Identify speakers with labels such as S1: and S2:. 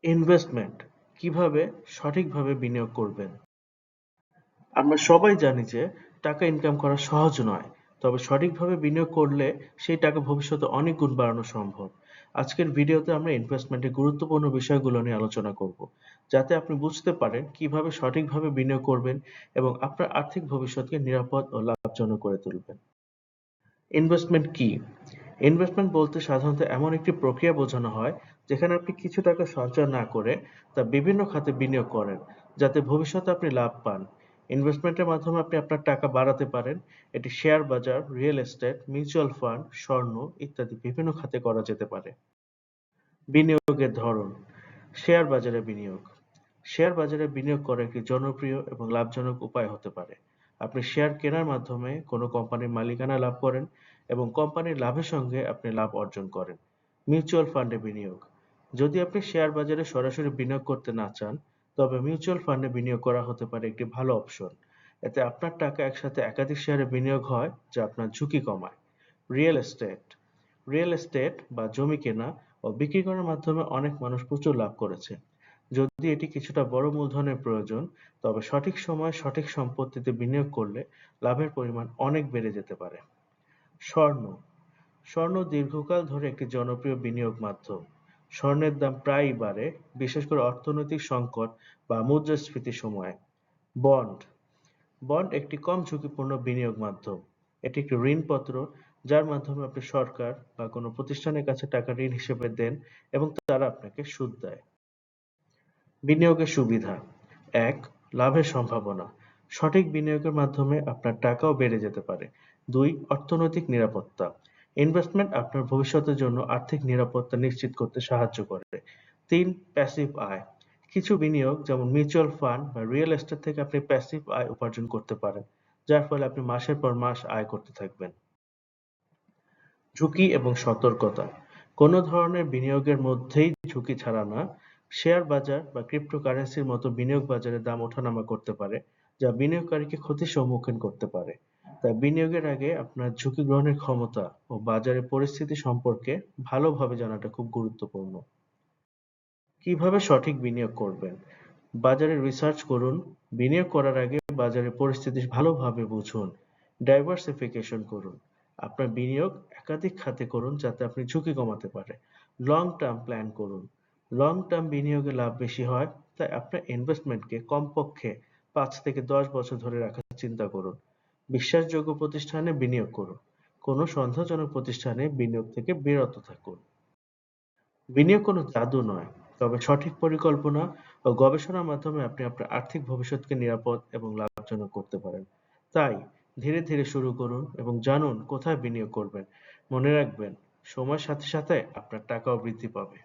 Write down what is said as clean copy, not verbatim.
S1: Investment কিভাবে সঠিকভাবে বিনিয়োগ করবেন? আমরা সবাই জানি যে টাকা ইনকাম করা সহজ নয়। তবে সঠিকভাবে বিনিয়োগ করলে সেই টাকা ভবিষ্যতে অনেক গুণ বাড়ানো সম্ভব। আজকের ভিডিওতে আমরা ইনভেস্টমেন্টের গুরুত্বপূর্ণ বিষয়গুলো নিয়ে আলোচনা করব, যাতে আপনি বুঝতে পারেন কিভাবে সঠিকভাবে বিনিয়োগ করবেন এবং আপনার আর্থিক ভবিষ্যৎকে নিরাপদ ও লাভজনক করে তুলবেন। ইনভেস্টমেন্ট কি? ইনভেস্টমেন্ট বলতে সাধারণত এমন একটি প্রক্রিয়া বোঝানো হয় যেখানে আপনি কিছু টাকা সঞ্চয় না করে তা বিভিন্ন খাতে বিনিয়োগ করেন, যাতে ভবিষ্যতে আপনি লাভ পান। ইনভেস্টমেন্টের মাধ্যমে আপনি আপনার টাকা বাড়াতে পারেন। এটি শেয়ার বাজার, রিয়েল এস্টেট, মিউচুয়াল ফান্ড, স্বর্ণ ইত্যাদি বিভিন্ন খাতে করা যেতে পারে। বিনিয়োগের ধরন: শেয়ার বাজারে বিনিয়োগ। শেয়ার বাজারে বিনিয়োগ করা একটি জনপ্রিয় এবং লাভজনক উপায় হতে পারে। আপনি শেয়ার কেনার মাধ্যমে কোনো কোম্পানির মালিকানা লাভ করেন এবং কোম্পানির লাভের সঙ্গে আপনি লাভ অর্জন করেন। মিউচুয়াল ফান্ডে বিনিয়োগ: যদি আপনি শেয়ার বাজারে সরাসরি বিনিয়োগ করতে না চান, তবে মিউচুয়াল ফান্ডে বিনিয়োগ করা হতে পারে একটি ভালো অপশন। এতে আপনার টাকা একসাথে একাধিক শেয়ারে বিনিয়োগ হয়, যা আপনার ঝুঁকি কমায়। রিয়েল এস্টেট: রিয়েল এস্টেট বা জমি কেনা ও বিক্রি করার মাধ্যমে অনেক মানুষ প্রচুর লাভ করেছে। যদি এটি কিছুটা বড় মূলধনের প্রয়োজন, তবে সঠিক সময়ে সঠিক সম্পত্তিতে বিনিয়োগ করলে লাভের পরিমাণ অনেক বেড়ে যেতে পারে। স্বর্ণ: স্বর্ণ দীর্ঘকাল ধরে একটি জনপ্রিয় বিনিয়োগ মাধ্যম। স্বর্ণের দাম প্রায়ই বাড়ে, বিশেষ করে অর্থনৈতিক সংকট বা মুদ্রাস্ফীতির সময়ে। বন্ড: বন্ড একটি কম ঝুঁকিপূর্ণ বিনিয়োগ মাধ্যম। এটি একটি ঋণপত্র, যার মাধ্যমে আপনি সরকার বা কোনো প্রতিষ্ঠানের কাছে টাকা ঋণ হিসেবে দেন এবং তারা আপনাকে সুদ দেয়। বিনিয়োগের সুবিধা: ১. লাভের সম্ভাবনা: সঠিক বিনিয়োগের মাধ্যমে আপনার টাকাও বেড়ে যেতে পারে। ২. অর্থনৈতিক নিরাপত্তা: ইনভেস্টমেন্ট আপনার ভবিষ্যতের জন্য আর্থিক নিরাপত্তা নিশ্চিত করতে সাহায্য করে। ৩. প্যাসিভ আয়: কিছু বিনিয়োগ যেমন মিউচুয়াল ফান্ড বা রিয়েল এস্টেট থেকে আপনি প্যাসিভ আয় উপার্জন করতে পারেন, যার ফলে আপনি মাসের পর মাস আয় করতে থাকবেন। ঝুঁকি এবং সতর্কতা: কোনো ধরনের বিনিয়োগের মধ্যেই ঝুঁকি ছাড়া না। শেয়ার বাজার বা ক্রিপ্টোকারেন্সির মতো বিনিয়োগ বাজারে দাম ওঠানামা করতে পারে, যা বিনিয়োগকারীকে ক্ষতির সম্মুখীন করতে পারে। তাই বিনিয়োগের আগে আপনার ঝুঁকি গ্রহণের ক্ষমতা ও বাজারের পরিস্থিতি সম্পর্কে ভালোভাবে জানাটা খুব গুরুত্বপূর্ণ। কিভাবে সঠিক বিনিয়োগ করবেন? বাজারে রিসার্চ করুন। বিনিয়োগ করার আগে বাজারের পরিস্থিতি ভালোভাবে বুঝুন। ডাইভার্সিফিকেশন করুন। আপনার বিনিয়োগ একাধিক খাতে করুন, যাতে আপনি ঝুঁকি কমাতে পারেন। লং টার্ম প্ল্যান করুন। লং টার্ম বিনিয়োগে লাভ বেশি হয়, তাই আপনার ইনভেস্টমেন্টকে কমপক্ষে ৫ থেকে ১০ বছর ধরে রাখার চিন্তা করুন। বিশ্বাসযোগ্য প্রতিষ্ঠানে বিনিয়োগ করুন। কোনো সন্দেহজনক প্রতিষ্ঠানে বিনিয়োগ থেকে বিরত থাকুন। বিনিয়োগ কোনো জাদু নয়, তবে সঠিক পরিকল্পনা ও গবেষণার মাধ্যমে আপনি আপনার আর্থিক ভবিষ্যৎকে নিরাপদ এবং লাভজনক করতে পারেন। তাই ধীরে ধীরে শুরু করুন এবং জানুন কোথায় বিনিয়োগ করবেন। মনে রাখবেন, সময়ের সাথে সাথে আপনার টাকাও বৃদ্ধি পাবে।